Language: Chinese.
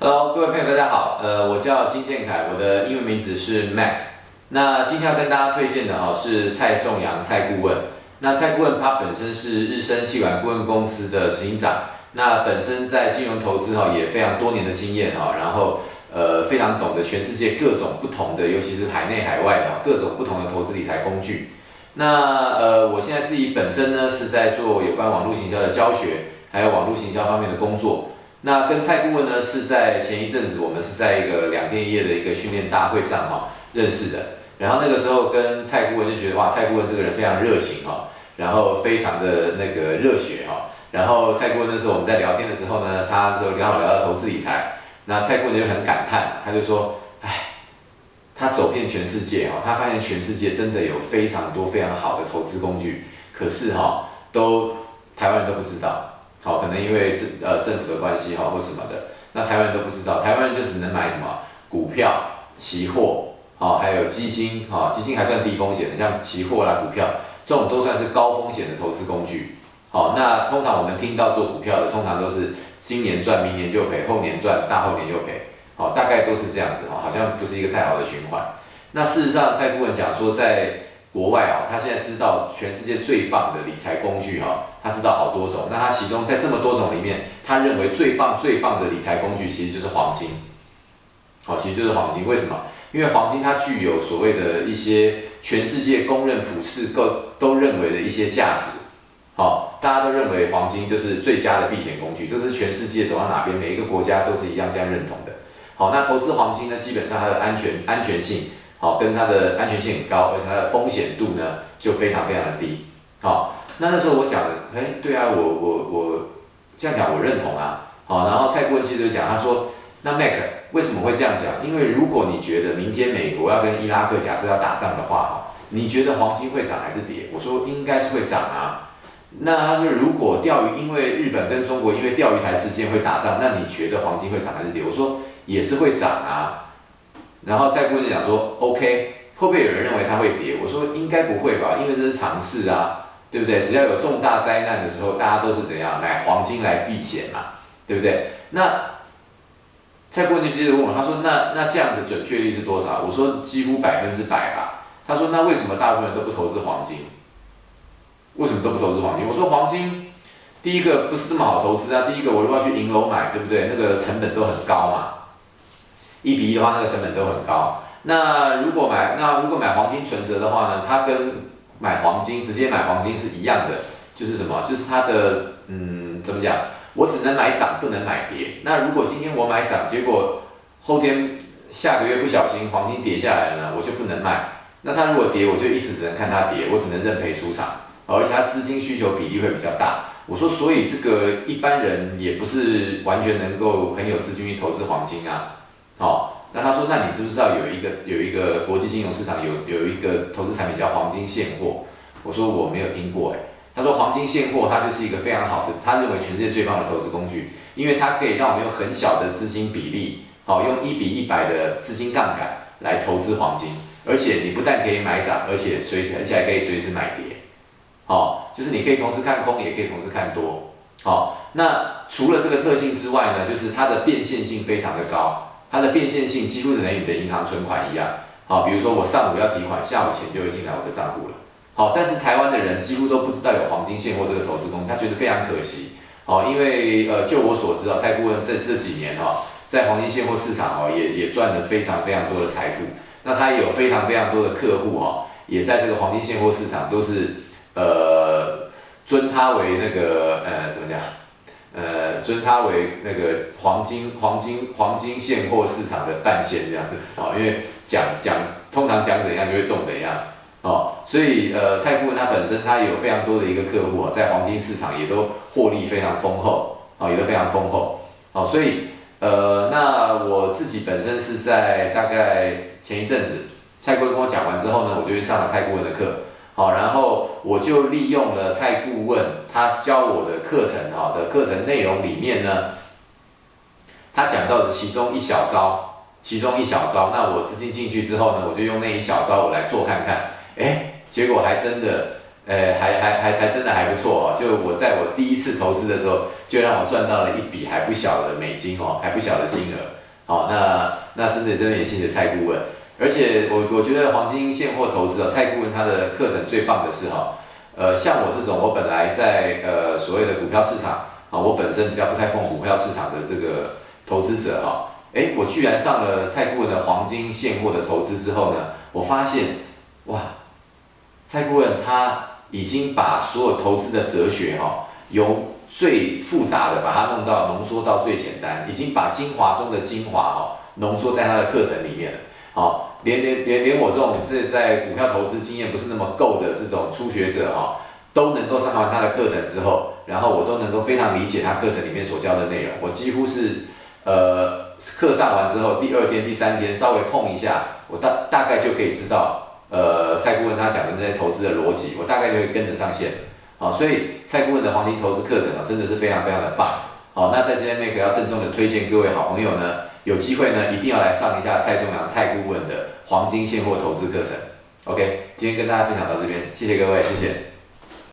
Hello，各位朋友，大家好。我叫金建凯，我的英文名字是 Mac。那今天要跟大家推荐的是蔡仲阳蔡顾问。那蔡顾问他本身是日升企管顾问公司的执行长，那本身在金融投资也非常多年的经验然后非常懂得全世界各种不同的，尤其是海内海外的各种不同的投资理财工具。那我现在自己本身呢是在做有关网络行销的教学，还有网络行销方面的工作。那跟蔡顾问呢是在前一阵子，我们是在一个2天1夜的一个训练大会上认识的。然后那个时候跟蔡顾问就觉得哇，蔡顾问这个人非常热情然后非常的那个热血然后蔡顾问那时候我们在聊天的时候呢，他就刚好聊到投资理财，那蔡顾问就很感叹，他就说，他走遍全世界他发现全世界真的有非常多非常好的投资工具，可是台湾人都不知道。可能因为政府的关系或什么的，那台湾人都不知道，台湾人就只能买什么股票、期货还有基金基金还算低风险的，像期货啦、股票这种都算是高风险的投资工具。那通常我们听到做股票的，通常都是今年赚，明年就赔，后年赚，大后年又赔，大概都是这样子好像不是一个太好的循环。那事实上，蔡顾问讲说，在国外他现在知道全世界最棒的理财工具他知道好多种。那他其中在这么多种里面，他认为最棒的理财工具其实就是黄金。其实就是黄金。为什么？因为黄金它具有所谓的一些全世界公认普世都认为的一些价值。大家都认为黄金就是最佳的避险工具，这是全世界走到哪边每一个国家都是一样这样认同的。那投资黄金呢，基本上它的安全性跟它的安全性很高，而且它的风险度呢就非常非常的低。那时候我讲的，对啊，我这样讲我认同啊。然后蔡顾问接着就讲，他说，那 Mac 为什么会这样讲？因为如果你觉得明天美国要跟伊拉克假设要打仗的话，你觉得黄金会涨还是跌？我说应该是会涨啊。那他说如果因为日本跟中国因为钓鱼台事件会打仗，那你觉得黄金会涨还是跌？我说也是会涨啊。然后蔡顾问就讲说 OK， 会不会有人认为它会跌？我说应该不会吧，因为这是常识啊，对不对？只要有重大灾难的时候，大家都是怎样买黄金来避险嘛，对不对？那蔡顾问就接着问我，他说那这样的准确率是多少？我说几乎100%吧。他说那为什么大部分人都不投资黄金？为什么都不投资黄金？我说黄金第一个不是这么好投资啊，第一个我如果要去银楼买，对不对？那个成本都很高嘛。1:1的话，那个成本都很高。那如果买黄金存折的话呢，它跟直接买黄金是一样的，就是什么？就是它的怎么讲？我只能买涨，不能买跌。那如果今天我买涨，结果后天下个月不小心黄金跌下来了呢，我就不能卖。那它如果跌，我就一直只能看它跌，我只能认赔出场，而且它资金需求比例会比较大。我说，所以这个一般人也不是完全能够很有资金去投资黄金啊。那他说，那你知不知道有一个国际金融市场有一个投资产品叫黄金现货？我说我没有听过他说黄金现货它就是一个非常好的，他认为全世界最棒的投资工具，因为它可以让我们用很小的资金比例，用1:100的资金杠杆来投资黄金，而且你不但可以买涨，而且还可以随时买跌，就是你可以同时看空，也可以同时看多，那除了这个特性之外呢，就是它的变现性非常的高。它的变现性几乎等于你的银行存款一样，比如说我上午要提款，下午钱就会进来我的账户了，但是台湾的人几乎都不知道有黄金现货这个投资工具，他觉得非常可惜，因为就我所知蔡顾问这几年在黄金现货市场也赚了非常非常多的财富，那他也有非常非常多的客户也在这个黄金现货市场都是尊他为那个怎么讲？尊它为那个黄金现货市场的诞现这样子因为通常讲怎样就会中怎样所以蔡顾问他本身他也有非常多的一个客户在黄金市场也都获利非常丰厚也都非常丰厚所以那我自己本身是在大概前一阵子蔡顾问跟我讲完之后呢，我就去上了蔡顾问的课。然后我就利用了蔡顾问他教我的课程的课程内容里面呢，他讲到的其中一小招，那我资金进去之后呢，我就用那一小招我来做看看，结果还真的还真的还不错哦。就我在我第一次投资的时候，就让我赚到了一笔还不小的美金哦，还不小的金额。好，那真的也谢谢蔡顾问。而且我觉得黄金现货投资啊，蔡顾问他的课程最棒的是哈，像我这种我本来在所谓的股票市场啊，我本身比较不太碰股票市场的这个投资者哈，我居然上了蔡顾问的黄金现货的投资之后呢，我发现哇，蔡顾问他已经把所有投资的哲学哈，由最复杂的把它弄到浓缩到最简单，已经把精华中的精华哦浓缩在他的课程里面了。好，连我这种在股票投资经验不是那么够的这种初学者哈，都能够上完他的课程之后，然后我都能够非常理解他课程里面所教的内容。我几乎是课上完之后，第2天、第3天稍微碰一下，我大概就可以知道蔡顾问他讲的那些投资的逻辑，我大概就会跟得上线。好，所以蔡顾问的黄金投资课程真的是非常非常的棒。好，那在这边 Mac 要郑重的推荐各位好朋友呢，有机会呢一定要来上一下蔡仲阳蔡顾问的黄金现货投资课程。OK， 今天跟大家分享到这边，谢谢各位，谢谢。